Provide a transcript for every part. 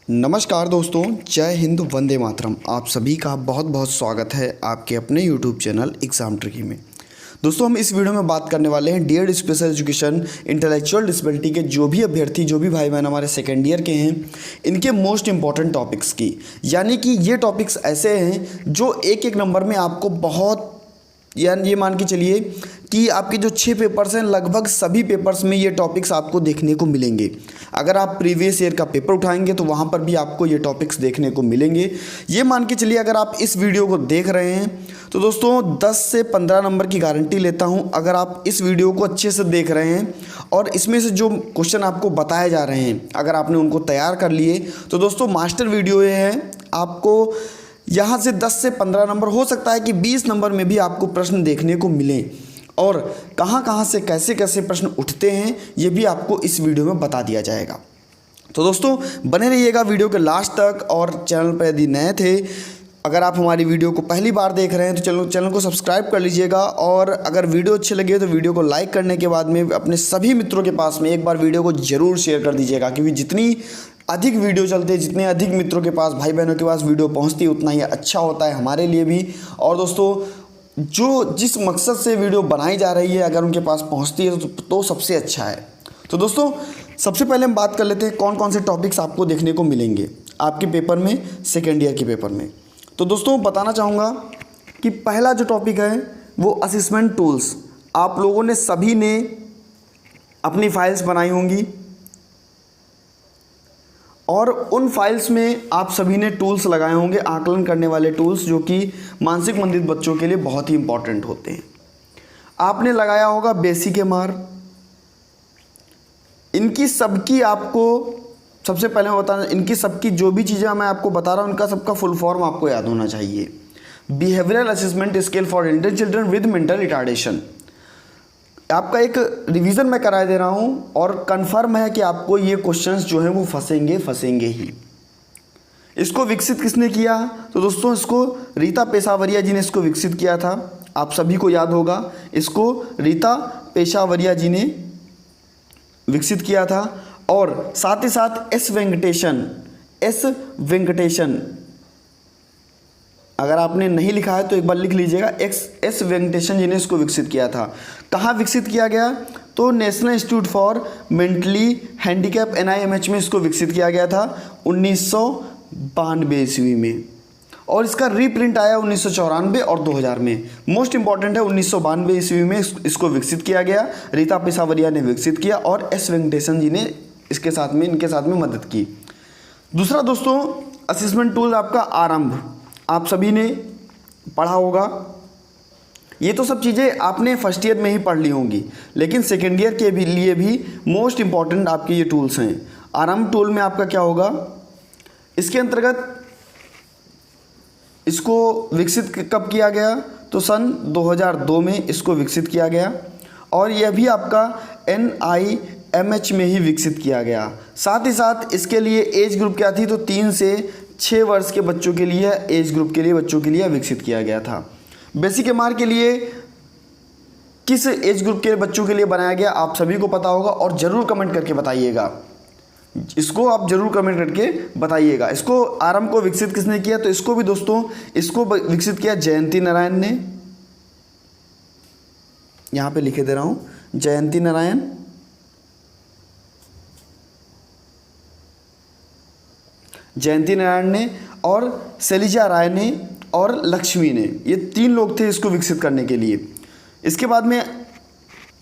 नमस्कार दोस्तों, जय हिंद, वंदे मातरम। आप सभी का बहुत बहुत स्वागत है आपके अपने यूट्यूब चैनल एग्ज़ाम ट्रिकी में। दोस्तों, हम इस वीडियो में बात करने वाले हैं DEd special education intellectual disability के जो भी अभ्यर्थी, जो भी भाई बहन हमारे सेकेंड ईयर के हैं, इनके मोस्ट इंपॉर्टेंट टॉपिक्स की। यानी कि ये टॉपिक्स ऐसे हैं जो एक एक नंबर में आपको बहुत, यानी ये मान के चलिए कि आपके जो 6 पेपर्स हैं, लगभग सभी पेपर्स में ये टॉपिक्स आपको देखने को मिलेंगे। अगर आप प्रीवियस ईयर का पेपर उठाएंगे तो वहाँ पर भी आपको ये टॉपिक्स देखने को मिलेंगे। ये मान के चलिए, अगर आप इस वीडियो को देख रहे हैं तो दोस्तों 10 से 15 नंबर की गारंटी लेता हूँ। अगर आप इस वीडियो को अच्छे से देख रहे हैं और इसमें से जो क्वेश्चन आपको बताए जा रहे हैं, अगर आपने उनको तैयार कर लिए तो दोस्तों मास्टर वीडियो ये है। आपको यहाँ से 10 से 15 नंबर, हो सकता है कि 20 नंबर में भी आपको प्रश्न देखने को मिले, और कहाँ कहाँ से कैसे कैसे प्रश्न उठते हैं ये भी आपको इस वीडियो में बता दिया जाएगा। तो दोस्तों बने रहिएगा वीडियो के लास्ट तक। और चैनल पर यदि नए थे, अगर आप हमारी वीडियो को पहली बार देख रहे हैं तो चैनल को सब्सक्राइब कर लीजिएगा। और अगर वीडियो अच्छी लगे तो वीडियो को लाइक करने के बाद में अपने सभी मित्रों के पास में एक बार वीडियो को ज़रूर शेयर कर दीजिएगा, क्योंकि जितनी अधिक वीडियो चलते हैं, जितने अधिक मित्रों के पास, भाई बहनों के पास वीडियो पहुंचती है, उतना ही अच्छा होता है हमारे लिए भी। और दोस्तों जो जिस मकसद से वीडियो बनाई जा रही है, अगर उनके पास पहुंचती है तो सबसे अच्छा है। तो दोस्तों सबसे पहले हम बात कर लेते हैं कौन कौन से टॉपिक्स आपको देखने को मिलेंगे आपके पेपर में, सेकेंड ईयर के पेपर में। तो दोस्तों बताना चाहूँगा कि पहला जो टॉपिक है वो असेसमेंट टूल्स। आप लोगों ने सभी ने अपनी फाइल्स बनाई होंगी और उन फाइल्स में आप सभी ने टूल्स लगाए होंगे, आकलन करने वाले टूल्स, जो कि मानसिक मंदित बच्चों के लिए बहुत ही इंपॉर्टेंट होते हैं। आपने लगाया होगा बेसिक एमआर। इनकी सबकी आपको सबसे पहले मैं बताना, इनकी सबकी जो भी चीज़ें मैं आपको बता रहा हूँ, इनका सबका फुल फॉर्म आपको याद होना चाहिए। Behavioural assessment scale for intelligent children with mental retardation. आपका एक रिवीजन मैं करा दे रहा हूँ और कंफर्म है कि आपको ये क्वेश्चंस जो हैं वो फंसेंगे ही। इसको विकसित किसने किया? तो दोस्तों इसको रीता पेशावरिया जी ने इसको विकसित किया था। आप सभी को याद होगा, इसको रीता पेशावरिया जी ने विकसित किया था। और साथ ही साथ एस वेंकटेशन, अगर आपने नहीं लिखा है तो एक बार लिख लीजिएगा, एस वेंकटेशन जी ने इसको विकसित किया था। कहाँ विकसित किया गया? तो national institute for mentally handicap NIMH में इसको विकसित किया गया था 1992 ईस्वी में। और इसका रीप्रिंट आया 1994 और 2000 में। मोस्ट इंपॉर्टेंट है, 1992 ईस्वी में इसको विकसित किया गया, रीता पेशावरिया ने विकसित किया और एस वेंकटेशन जी ने इनके साथ में मदद की। दूसरा दोस्तों असेसमेंट टूल आपका आरंभ, आप सभी ने पढ़ा होगा। ये तो सब चीज़ें आपने फर्स्ट ईयर में ही पढ़ ली होंगी, लेकिन सेकेंड ईयर के लिए भी मोस्ट इंपॉर्टेंट आपके ये टूल्स हैं। आरंभ टूल में आपका क्या होगा? इसके अंतर्गत इसको विकसित कब किया गया? तो सन 2002 में इसको विकसित किया गया और यह भी आपका NIMH में ही विकसित किया गया। साथ ही साथ इसके लिए एज ग्रुप क्या थी? तो 3 से 6 वर्ष के बच्चों के लिए, एज ग्रुप के लिए बच्चों के लिए विकसित किया गया था। बेसिक एमआर के लिए किस एज ग्रुप के बच्चों के लिए बनाया गया आप सभी को पता होगा, और ज़रूर कमेंट करके बताइएगा। इसको आप ज़रूर कमेंट करके बताइएगा। इसको आरंभ को विकसित किसने किया? तो इसको भी दोस्तों इसको विकसित किया जयंती नारायण ने। यहाँ पे लिखे दे रहा हूँ, जयंती नारायण। जयंती नारायण ने और शैलजा राय ने और लक्ष्मी ने, ये 3 लोग थे इसको विकसित करने के लिए। इसके बाद में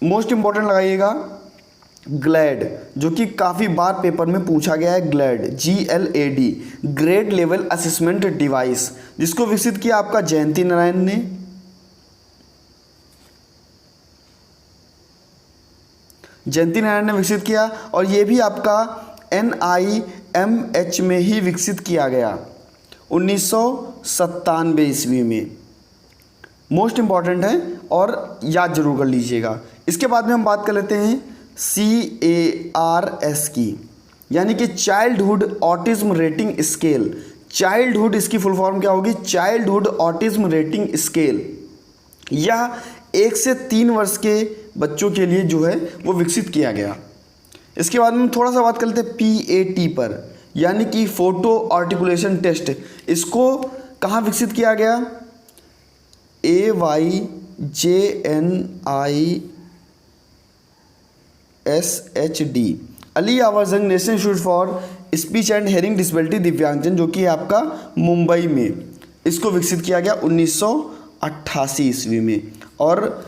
मोस्ट इंपॉर्टेंट लगाइएगा ग्लैड, जो कि काफ़ी बार पेपर में पूछा गया है। Glad GLAD, grade level assessment device, जिसको विकसित किया आपका जयंती नारायण ने। जयंती नारायण ने विकसित किया और ये भी आपका NIMH में ही विकसित किया गया 1997 ईस्वी में। मोस्ट इंपॉर्टेंट है और याद जरूर कर लीजिएगा। इसके बाद में हम बात कर लेते हैं CARS की, यानी कि childhood autism rating scale. Childhood, इसकी फुल फॉर्म क्या होगी? Childhood autism rating scale. यह 1 से 3 वर्ष के बच्चों के लिए जो है वो विकसित किया गया। इसके बाद में थोड़ा सा बात कर लेते हैं PAT पर। यानी कि फोटो आर्टिकुलेशन टेस्ट, इसको कहाँ विकसित किया गया? AYJNISHD, अली यावर जंग national institute for speech and hearing disability दिव्यांगजन, जो कि है आपका मुंबई में, इसको विकसित किया गया 1988 ईस्वी में। और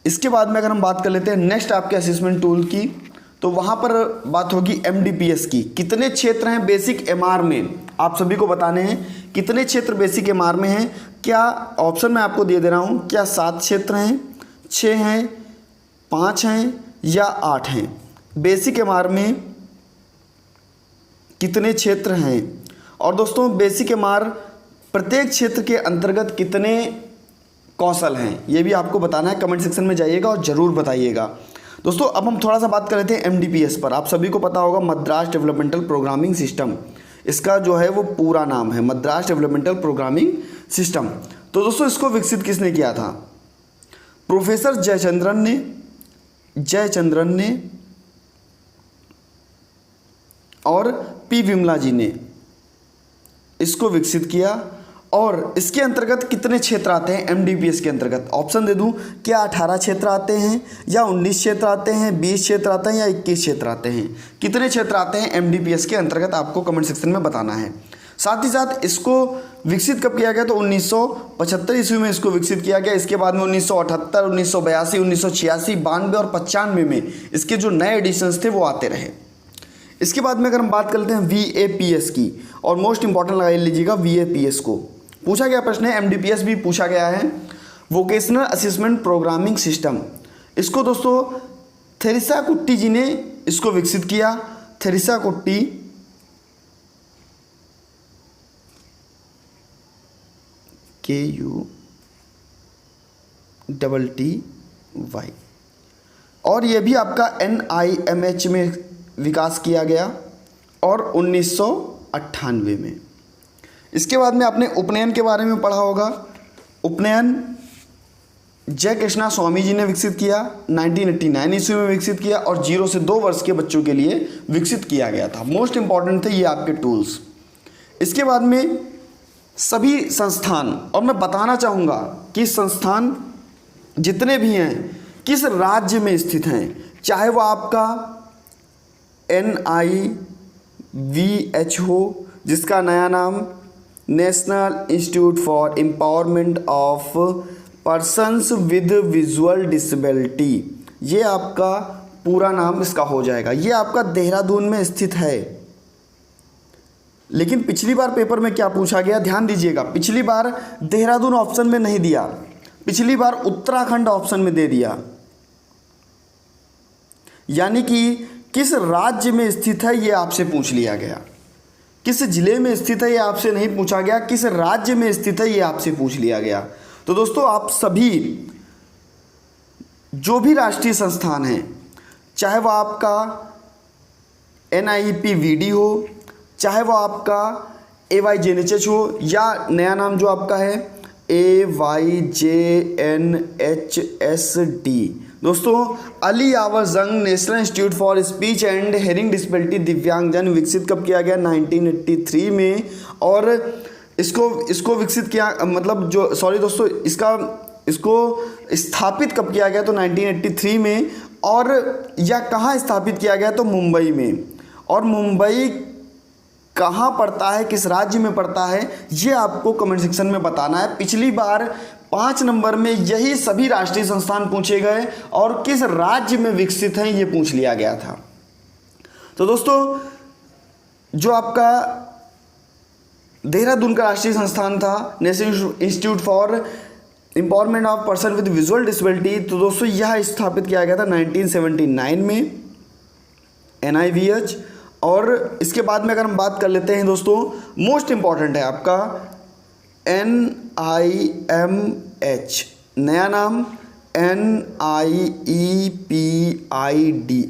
इसके बाद में अगर हम बात कर लेते हैं नेक्स्ट आपके असेसमेंट टूल की, तो वहाँ पर बात होगी MDPS की। कितने क्षेत्र हैं बेसिक MR में, आप सभी को बताने हैं कितने क्षेत्र बेसिक MR में हैं। क्या ऑप्शन मैं आपको दे दे रहा हूँ, क्या 7 क्षेत्र हैं, 6 हैं, 5 हैं या 8 हैं? बेसिक MR में कितने क्षेत्र हैं? और दोस्तों बेसिक MR प्रत्येक क्षेत्र के अंतर्गत कितने कौशल हैं, ये भी आपको बताना है। कमेंट सेक्शन में जाइएगा और ज़रूर बताइएगा। दोस्तों अब हम थोड़ा सा बात कर लेते हैं MDPS पर। आप सभी को पता होगा मद्रास डेवलपमेंटल प्रोग्रामिंग सिस्टम, इसका जो है वो पूरा नाम है मद्रास डेवलपमेंटल प्रोग्रामिंग सिस्टम। तो दोस्तों इसको विकसित किसने किया था? प्रोफेसर जयचंद्रन ने और P विमला जी ने इसको विकसित किया। और इसके अंतर्गत कितने क्षेत्र आते हैं MDPS के अंतर्गत? ऑप्शन दे दूं, क्या 18 क्षेत्र आते हैं या 19 क्षेत्र आते हैं, 20 क्षेत्र आते हैं या 21 क्षेत्र आते हैं? कितने क्षेत्र आते हैं MDPS के अंतर्गत, आपको कमेंट सेक्शन में बताना है। साथ ही साथ इसको विकसित कब किया गया? तो 1975 ईस्वी में इसको विकसित किया गया। इसके बाद में 1978, 1982, 1986, 92 और 95 में इसके जो नए एडिशंस थे वो आते रहे। इसके बाद में अगर हम बात कर लेते हैं VAPS की, और मोस्ट इंपॉर्टेंट लगा लीजिएगा VAPS को, पूछा गया प्रश्न है, MDPS भी पूछा गया है, वोकेशनल असेसमेंट प्रोग्रामिंग सिस्टम। इसको दोस्तों थेरेसा कुट्टी जी ने इसको विकसित किया। थेरेसा कुट्टी KUTTY, और ये भी आपका NIMH में विकास किया गया और 1998 में। इसके बाद में आपने उपनयन के बारे में पढ़ा होगा। उपनयन जय कृष्णा स्वामी जी ने विकसित किया, 1989 ईस्वी में विकसित किया और 0 से 2 वर्ष के बच्चों के लिए विकसित किया गया था। मोस्ट इंपॉर्टेंट थे ये आपके टूल्स। इसके बाद में सभी संस्थान, और मैं बताना चाहूँगा कि संस्थान जितने भी हैं किस राज्य में स्थित हैं, चाहे वो आपका NIVH हो, जिसका नया नाम national institute for empowerment of persons with visual disability, ये आपका पूरा नाम इसका हो जाएगा। ये आपका देहरादून में स्थित है। लेकिन पिछली बार पेपर में क्या पूछा गया, ध्यान दीजिएगा, पिछली बार देहरादून ऑप्शन में नहीं दिया, पिछली बार उत्तराखंड ऑप्शन में दे दिया। यानी कि किस राज्य में स्थित है ये आपसे पूछ लिया गया, किस जिले में स्थित है ये आपसे नहीं पूछा गया, किस राज्य में स्थित है ये आपसे पूछ लिया गया। तो दोस्तों आप सभी जो भी राष्ट्रीय संस्थान हैं, चाहे वो आपका NIEPVD हो, चाहे वो आपका AYJNHH हो, या नया नाम जो आपका है AYJNHSD, दोस्तों अली यावर जंग national institute for speech and hearing disability दिव्यांगजन विकसित कब किया गया? 1983 में। और इसको विकसित किया, मतलब जो सॉरी दोस्तों इसको स्थापित कब किया गया? तो 1983 में। और या कहाँ स्थापित किया गया? तो मुंबई में। और मुंबई कहाँ पड़ता है, किस राज्य में पड़ता है, ये आपको कमेंट सेक्शन में बताना है। पिछली बार 5 नंबर में यही सभी राष्ट्रीय संस्थान पूछे गए और किस राज्य में विकसित हैं ये पूछ लिया गया था। तो दोस्तों जो आपका देहरादून का राष्ट्रीय संस्थान था national institute for empowerment of person with visual disability, तो दोस्तों यह स्थापित किया गया था 1979 में, NIVH। और इसके बाद में अगर हम बात कर लेते हैं दोस्तों, मोस्ट इंपॉर्टेंट है आपका NIMH, नया नाम NIEPID।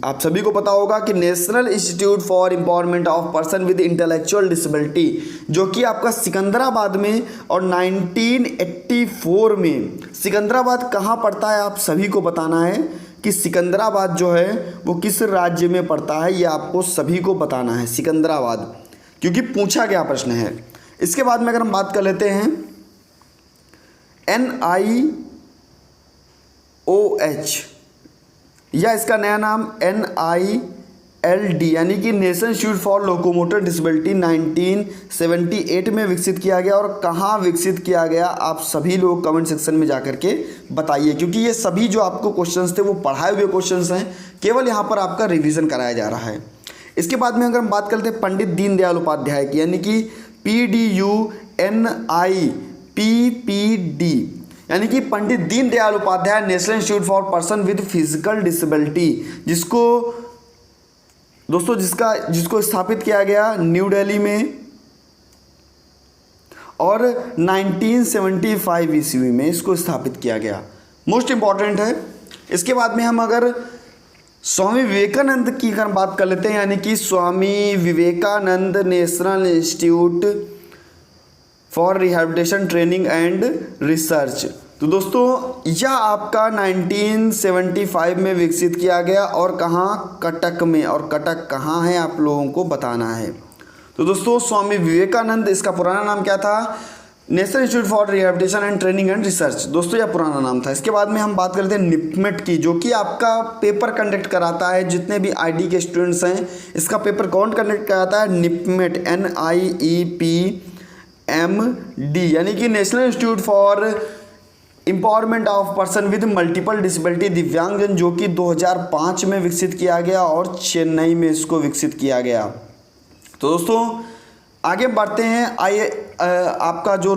आप सभी को पता होगा कि national institute for empowerment of person with intellectual disability, जो कि आपका सिकंदराबाद में और 1984 में। सिकंदराबाद कहाँ पड़ता है आप सभी को बताना है, कि सिकंदराबाद जो है वो किस राज्य में पड़ता है, ये आपको सभी को बताना है, सिकंदराबाद, क्योंकि पूछा गया प्रश्न है। इसके बाद में अगर हम बात कर लेते हैं NIOH, या इसका नया नाम NILD यानी कि national institute for locomotor disability 1978 में विकसित किया गया। और कहाँ विकसित किया गया आप सभी लोग कमेंट सेक्शन में जाकर के बताइए, क्योंकि ये सभी जो आपको क्वेश्चंस थे वो पढ़ाए हुए क्वेश्चंस हैं, केवल यहाँ पर आपका रिवीजन कराया जा रहा है। इसके बाद में अगर हम बात करते हैं पंडित दीनदयाल उपाध्याय की, यानी कि PDUNIPPD, यानी कि Pandit Deendayal Upadhyaya national institute for person with physical disability, जिसको दोस्तों जिसको स्थापित किया गया न्यू दिल्ली में और 1975 ईस्वी में इसको स्थापित किया गया। मोस्ट इंपॉर्टेंट है। इसके बाद में हम अगर स्वामी विवेकानंद की अगर बात कर लेते हैं, यानी कि Swami Vivekananda national institute for rehabilitation training and research, तो दोस्तों यह आपका 1975 में विकसित किया गया और कहाँ, कटक में। और कटक कहाँ है आप लोगों को बताना है। तो दोस्तों स्वामी विवेकानंद, इसका पुराना नाम क्या था, national institute for rehabilitation and training and research, दोस्तों यह पुराना नाम था। इसके बाद में हम बात करते हैं निपमेट की, जो कि आपका पेपर कंडक्ट कराता है, जितने भी आईडी के स्टूडेंट्स हैं इसका पेपर कौन कंडक्ट कराता है, निपमेट NIEPMD, यानी कि national institute for empowerment of person with multiple disability, दिव्यांगजन, जो कि 2005 में विकसित किया गया और चेन्नई में इसको विकसित किया गया। तो दोस्तों आगे बढ़ते हैं। आपका जो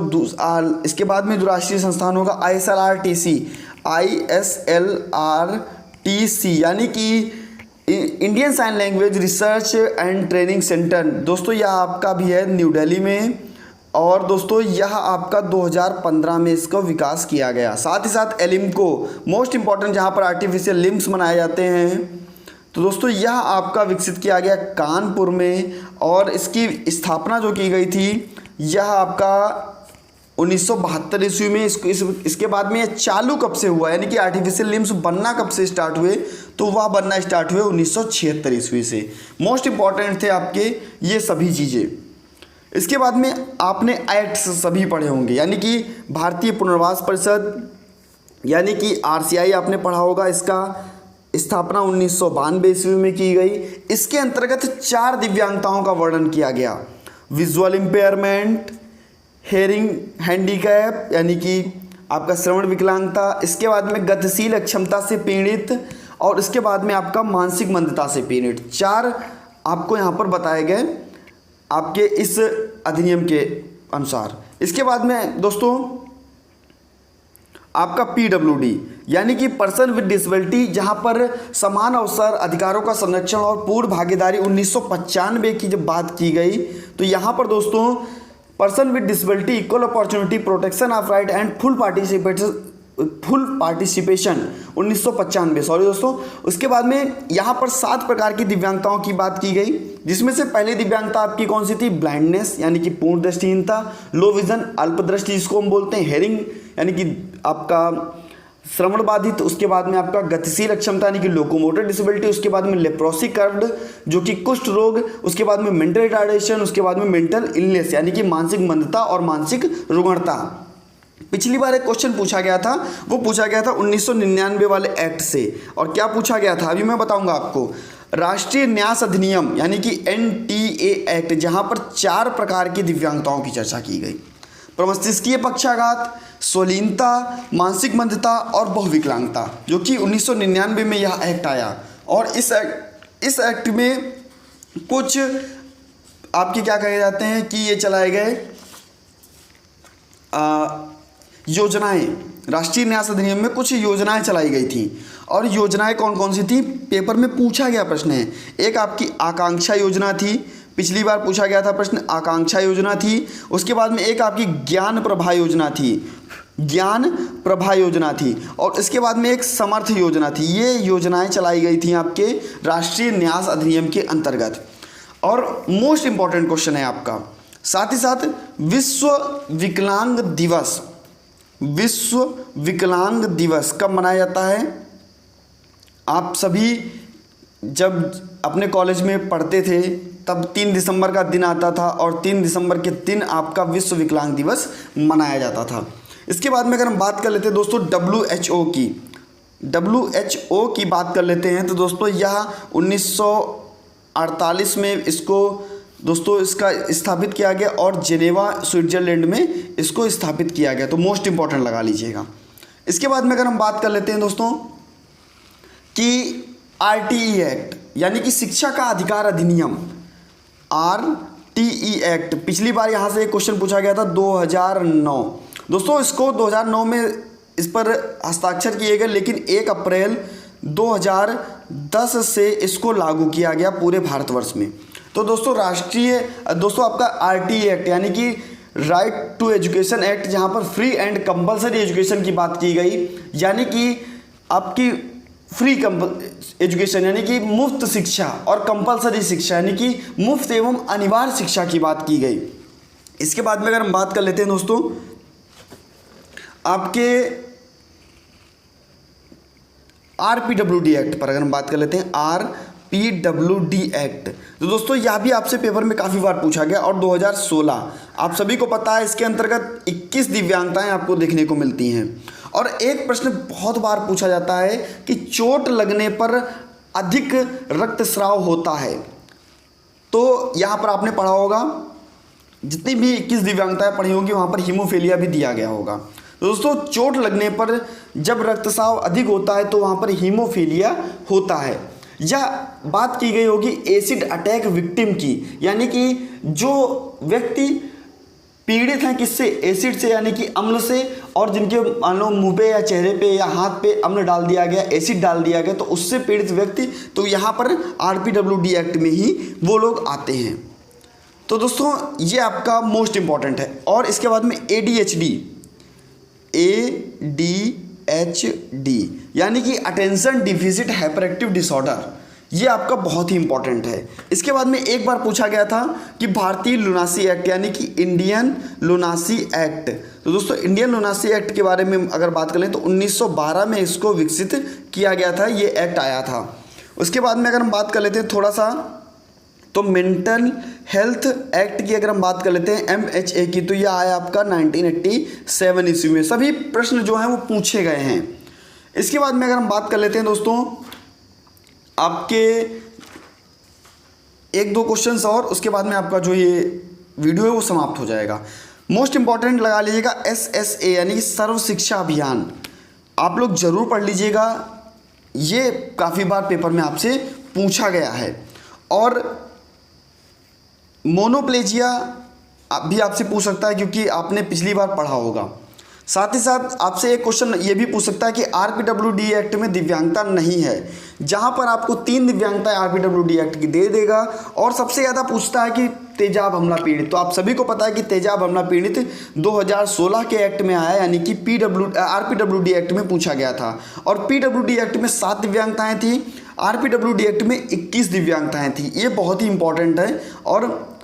इसके बाद में जो राष्ट्रीय संस्थान होगा ISLRTC, यानी कि Indian sign language research and training centre, दोस्तों यह आपका भी है न्यू दिल्ली में, और दोस्तों यह आपका 2015 में इसका विकास किया गया। साथ ही साथ एलिम्को, मोस्ट इंपॉर्टेंट, जहाँ पर आर्टिफिशियल लिम्स बनाए जाते हैं, तो दोस्तों यह आपका विकसित किया गया कानपुर में, और इसकी स्थापना जो की गई थी यह आपका 1972 ईस्वी में। इसके बाद में यह चालू कब से हुआ, यानी कि आर्टिफिशियल लिम्स बनना कब से स्टार्ट हुए, तो वह बनना स्टार्ट हुए 1976 ईस्वी से। मोस्ट इंपॉर्टेंट थे आपके ये सभी चीज़ें। इसके बाद में आपने एक्ट्स सभी पढ़े होंगे, यानी कि भारतीय पुनर्वास परिषद, यानी कि RCI आपने पढ़ा होगा, इसका स्थापना 1992 ईस्वी में की गई। इसके अंतर्गत 4 दिव्यांगताओं का वर्णन किया गया, विजुअल इम्पेयरमेंट, हेयरिंग हैंडीकैप, यानी कि आपका श्रवण विकलांगता, इसके बाद में गतिशील अक्षमता से पीड़ित, और इसके बाद में आपका मानसिक मंदता से पीड़ित। 4 आपको यहाँ पर बताए गए आपके इस अधिनियम के अनुसार। इसके बाद में दोस्तों आपका PWD, यानी कि पर्सन विद डिसेबिलिटी, जहां पर समान अवसर, अधिकारों का संरक्षण और पूर्ण भागीदारी 1995 की जब बात की गई, तो यहां पर दोस्तों person with disability, equal opportunity, protection of right and full participation 1995, sorry दोस्तों। उसके बाद में यहाँ पर 7 प्रकार की दिव्यांगताओं की बात की गई, जिसमें से पहली दिव्यांगता आपकी कौन सी थी, ब्लाइंडनेस, यानी कि पूर्ण दृष्टिहीनता, लो विजन, अल्पदृष्टि जिसको हम बोलते हैं, हेयरिंग, यानी कि आपका श्रवण बाधित, उसके बाद में आपका गतिशील अक्षमता यानी कि लोकोमोटर डिसेबिलिटी, उसके बाद में लेप्रोसी कर्व्ड जो कि कुष्ठ रोग, उसके बाद में मेंटल रिटार्डेशन, उसके बाद में मेंटल इलनेस यानी कि मानसिक मंदता और मानसिक रुग्णता। पिछली बार एक क्वेश्चन पूछा गया था, वो पूछा गया था 1999 वाले एक्ट से, और क्या पूछा गया था अभी मैं बताऊंगा आपको। राष्ट्रीय न्यास अधिनियम यानी कि NTA एक्ट, जहां पर 4 प्रकार की दिव्यांगताओं की चर्चा की गई, प्रमस्तिष्कीय पक्षाघात, स्वलीनता, मानसिक मंदता और बहुविकलांगता, जो कि 1999 में यह एक्ट आया। और इस एक्ट में कुछ आपके क्या कहे जाते हैं कि ये चलाए गए योजनाएं, राष्ट्रीय न्यास अधिनियम में कुछ योजनाएं चलाई गई थी। और योजनाएं कौन कौन सी थी, पेपर में पूछा गया प्रश्न है। एक आपकी आकांक्षा योजना थी, पिछली बार पूछा गया था प्रश्न, आकांक्षा योजना थी। उसके बाद में एक आपकी ज्ञान प्रभा योजना थी, और इसके बाद में एक समर्थ योजना थी। ये योजनाएं चलाई गई थी आपके राष्ट्रीय न्यास अधिनियम के अंतर्गत। और मोस्ट इंपॉर्टेंट क्वेश्चन है आपका, साथ ही साथ विश्व विकलांग दिवस कब मनाया जाता है, आप सभी जब अपने कॉलेज में पढ़ते थे तब 3 दिसंबर का दिन आता था और 3 दिसंबर के दिन आपका विश्व विकलांग दिवस मनाया जाता था। इसके बाद में अगर हम बात कर लेते हैं दोस्तों WHO की बात कर लेते हैं तो दोस्तों यह 1948 में इसको दोस्तों इसका स्थापित किया गया और जेनेवा स्विट्ज़रलैंड में इसको स्थापित किया गया, तो मोस्ट इम्पॉर्टेंट लगा लीजिएगा। इसके बाद में अगर हम बात कर लेते हैं दोस्तों कि RTE एक्ट यानी कि शिक्षा का अधिकार अधिनियम, RTE एक्ट, पिछली बार यहाँ से एक क्वेश्चन पूछा गया था 2009। दोस्तों इसको 2009 में इस पर हस्ताक्षर किए गए, लेकिन 1 अप्रैल 2010 से इसको लागू किया गया पूरे भारतवर्ष में। तो दोस्तों दोस्तों आपका RTE एक्ट यानी कि राइट टू एजुकेशन एक्ट, जहाँ पर फ्री एंड कंपलसरी एजुकेशन की बात की गई, यानी कि आपकी फ्री एजुकेशन यानी कि मुफ्त शिक्षा और कंपलसरी शिक्षा यानी कि मुफ्त एवं अनिवार्य शिक्षा की बात की गई। इसके बाद में अगर हम बात कर लेते हैं दोस्तों आपके RPWD एक्ट पर, अगर हम बात कर लेते हैं RPWD एक्ट, तो दोस्तों यह भी आपसे पेपर में काफ़ी बार पूछा गया और 2016, आप सभी को पता है इसके अंतर्गत 21 दिव्यांगताएं आपको देखने को मिलती हैं। और एक प्रश्न बहुत बार पूछा जाता है कि चोट लगने पर अधिक रक्तस्राव होता है, तो यहाँ पर आपने पढ़ा होगा, जितनी भी 21 दिव्यांगताएं पढ़ी होंगी वहाँ पर हीमोफीलिया भी दिया गया होगा। तो दोस्तों चोट लगने पर जब रक्तस्राव अधिक होता है तो वहाँ पर हीमोफीलिया होता है। यह बात की गई होगी एसिड अटैक विक्टिम की, यानी कि जो व्यक्ति पीड़ित हैं किससे, एसिड से यानी कि अम्ल से, और जिनके मान लो मुँह पे या चेहरे पे या हाथ पे अम्ल डाल दिया गया, एसिड डाल दिया गया, तो उससे पीड़ित व्यक्ति, तो यहाँ पर RPWD एक्ट में ही वो लोग आते हैं। तो दोस्तों ये आपका मोस्ट इम्पॉर्टेंट है। और इसके बाद में ADHD यानी कि attention deficit hyper active disorder, ये आपका बहुत ही इंपॉर्टेंट है। इसके बाद में एक बार पूछा गया था कि भारतीय लुनासी एक्ट यानी कि इंडियन लुनासी एक्ट, तो दोस्तों इंडियन लुनासी एक्ट के बारे में अगर बात करें तो 1912 में इसको विकसित किया गया था, ये एक्ट आया था। उसके बाद में अगर हम बात कर लेते हैं थोड़ा सा, तो मेंटल हेल्थ एक्ट की अगर हम बात कर लेते हैं MHA की, तो यह आया आपका 1987 ईस्वी में। सभी प्रश्न जो हैं वो पूछे गए हैं। इसके बाद में अगर हम बात कर लेते हैं दोस्तों आपके 1-2 क्वेश्चंस और, उसके बाद में आपका जो ये वीडियो है वो समाप्त हो जाएगा। मोस्ट इंपॉर्टेंट लगा लीजिएगा SSA यानी कि सर्व शिक्षा अभियान, आप लोग जरूर पढ़ लीजिएगा, ये काफ़ी बार पेपर में आपसे पूछा गया है। और मोनोप्लेजिया भी आपसे पूछ सकता है क्योंकि आपने पिछली बार पढ़ा होगा। साथ ही साथ आपसे एक क्वेश्चन ये भी पूछ सकता है कि RPWD एक्ट में दिव्यांगता नहीं है, जहां पर आपको 3 दिव्यांगताएं RPWD एक्ट की दे देगा। और सबसे ज़्यादा पूछता है कि तेजाब हमला पीड़ित, तो आप सभी को पता है कि तेजाब हमला पीड़ित 2016 के एक्ट में आया, यानी कि RPWD एक्ट में पूछा गया था। और PWD एक्ट में 7 दिव्यांगताएँ थी, RPWD एक्ट में 21 दिव्यांगताएँ थी। ये बहुत ही इंपॉर्टेंट है और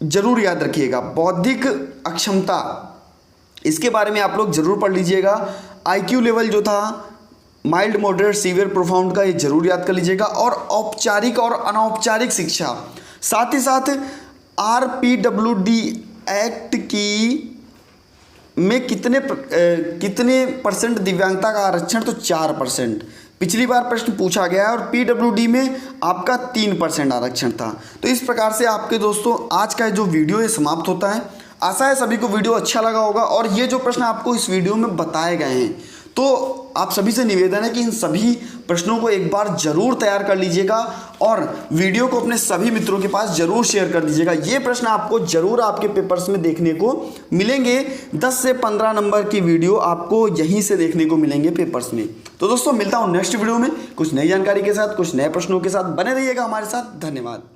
ज़रूर याद रखिएगा। बौद्धिक अक्षमता, इसके बारे में आप लोग ज़रूर पढ़ लीजिएगा। IQ लेवल जो था माइल्ड मॉडरेट सीवियर प्रोफाउंड का, ये जरूर याद कर लीजिएगा। और औपचारिक और अनौपचारिक शिक्षा, साथ ही साथ RPWD एक्ट की में कितने परसेंट दिव्यांगता का आरक्षण, तो 4%। पिछली बार प्रश्न पूछा गया और PWD में आपका 3% आरक्षण था। तो इस प्रकार से आपके दोस्तों आज का जो वीडियो ये समाप्त होता है। आशा है सभी को वीडियो अच्छा लगा होगा। और ये जो प्रश्न आपको इस वीडियो में बताए गए हैं, तो आप सभी से निवेदन है कि इन सभी प्रश्नों को एक बार जरूर तैयार कर लीजिएगा और वीडियो को अपने सभी मित्रों के पास जरूर शेयर कर दीजिएगा। ये प्रश्न आपको जरूर आपके पेपर्स में देखने को मिलेंगे। 10 से 15 नंबर की वीडियो आपको यहीं से देखने को मिलेंगे पेपर्स में। तो दोस्तों मिलता हूँ नेक्स्ट वीडियो में कुछ नई जानकारी के साथ, कुछ नए प्रश्नों के साथ। बने रहिएगा हमारे साथ। धन्यवाद।